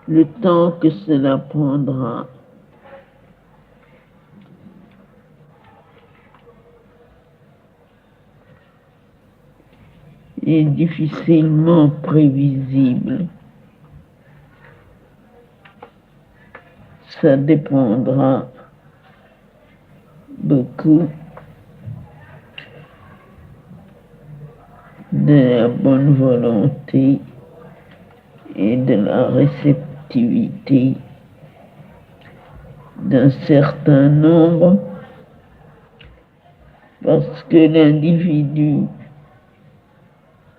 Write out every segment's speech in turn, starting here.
le temps que cela prendra est difficilement prévisible. Ça dépendra beaucoup de la bonne volonté et de la réceptivité d'un certain nombre, parce que l'individu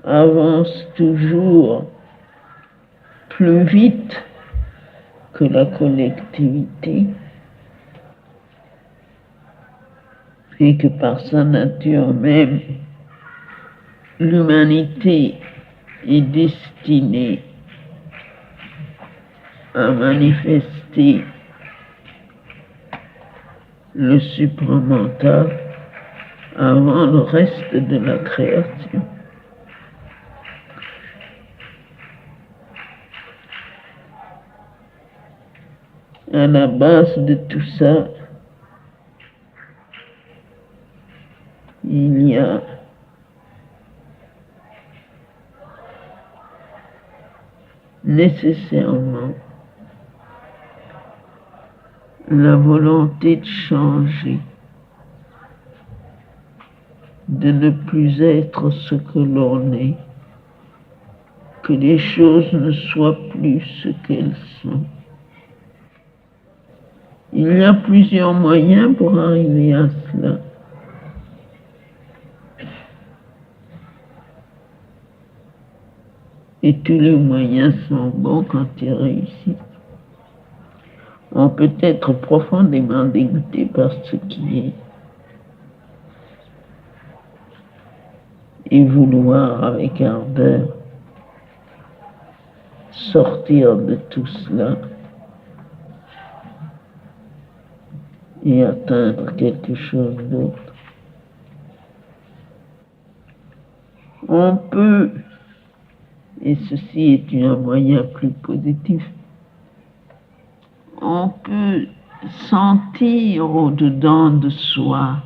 avance toujours plus vite que la collectivité et que par sa nature même, l'humanité est destinée à manifester le supramental avant le reste de la création. À la base de tout ça, il y a nécessairement la volonté de changer, de ne plus être ce que l'on est, que les choses ne soient plus ce qu'elles sont. Il y a plusieurs moyens pour arriver à cela. Et tous les moyens sont bons quand ils réussissent. On peut être profondément dégoûté par ce qui est et vouloir avec ardeur sortir de tout cela et atteindre quelque chose d'autre. On peut, et ceci est un moyen plus positif, on peut sentir au-dedans de soi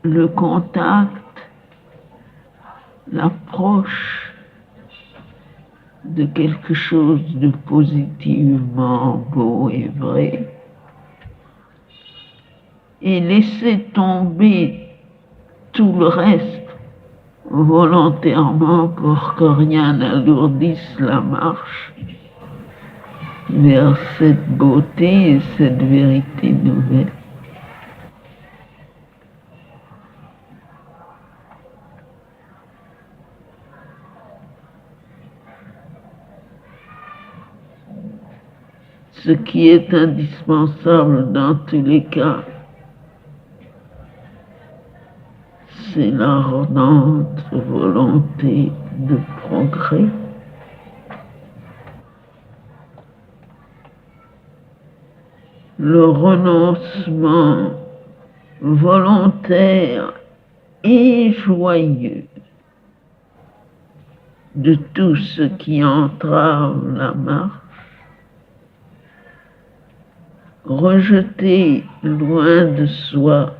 le contact, l'approche de quelque chose de positivement beau et vrai, et laisser tomber tout le reste volontairement pour que rien n'alourdisse la marche vers cette beauté et cette vérité nouvelle. Ce qui est indispensable dans tous les cas, c'est l'ardente volonté de progrès. Le renoncement volontaire et joyeux de tout ce qui entrave la marche, rejeter loin de soi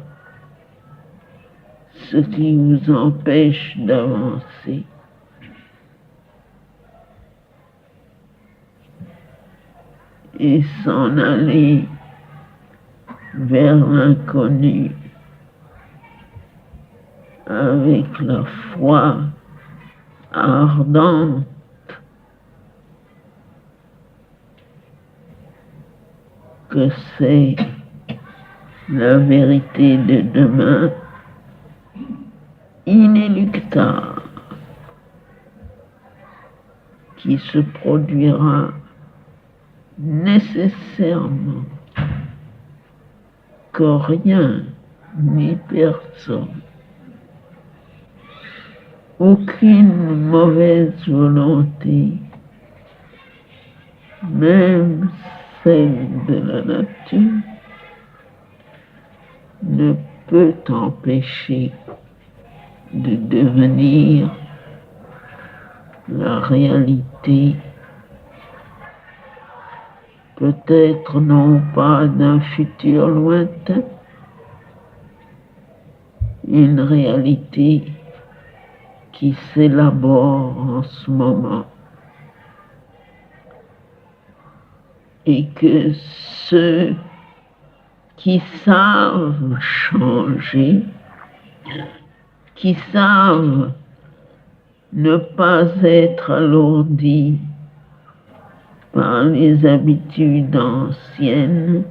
ce qui vous empêche d'avancer. Et s'en aller vers l'inconnu avec la foi ardente que c'est la vérité de demain, inéluctable, qui se produira nécessairement, que rien ni personne, aucune mauvaise volonté, même celle de la nature, ne peut empêcher de devenir la réalité, peut-être non pas d'un futur lointain, une réalité qui s'élabore en ce moment et que ceux qui savent changer, qui savent ne pas être alourdis par les habitudes anciennes,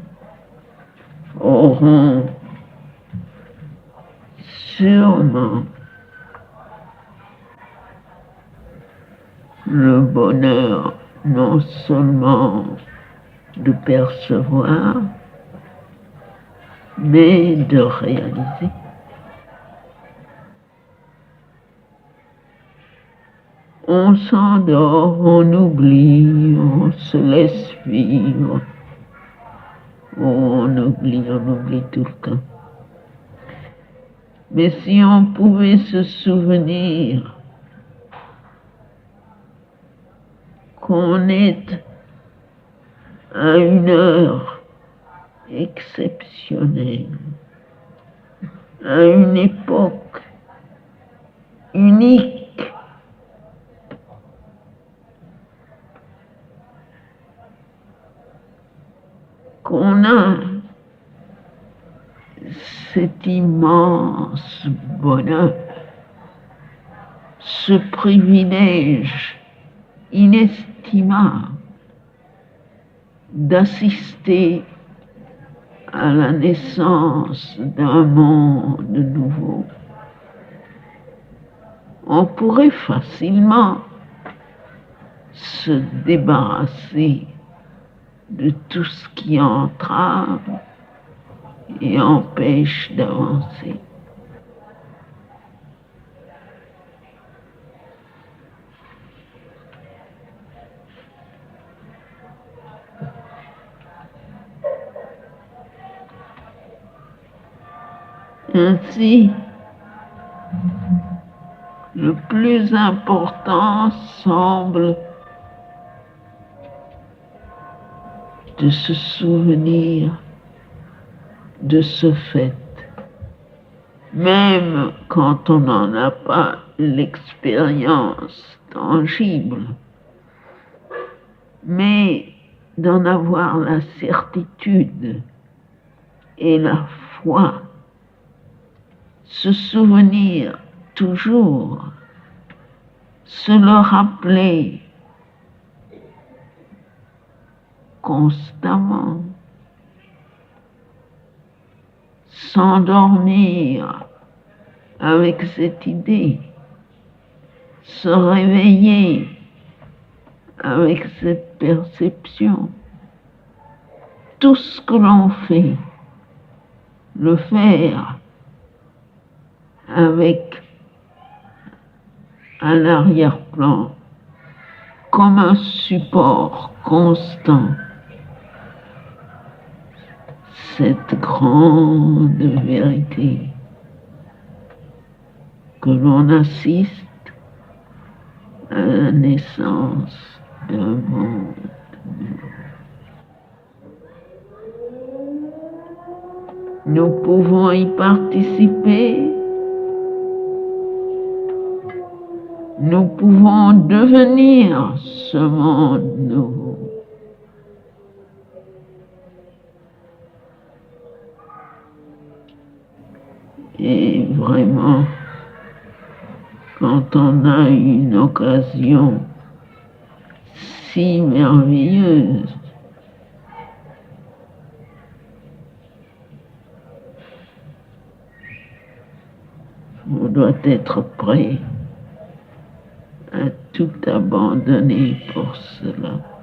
auront sûrement le bonheur non seulement de percevoir, mais de réaliser. On s'endort, on oublie, on se laisse vivre. On oublie tout le temps. Mais si on pouvait se souvenir qu'on est à une heure exceptionnelle, à une époque unique, qu'on a cet immense bonheur, ce privilège inestimable d'assister à la naissance d'un monde nouveau. On pourrait facilement se débarrasser de tout ce qui entrave et empêche d'avancer. Ainsi, le plus important semble de se souvenir de ce fait, même quand on n'en a pas l'expérience tangible, mais d'en avoir la certitude et la foi, se souvenir toujours, se le rappeler constamment, s'endormir avec cette idée, se réveiller avec cette perception. Tout ce que l'on fait, le faire avec à l'arrière-plan comme un support constant cette grande vérité que l'on assiste à la naissance d'un monde. Nous pouvons y participer, nous pouvons devenir ce monde nouveau. Et vraiment, quand on a une occasion si merveilleuse, on doit être prêt à tout abandonner pour cela.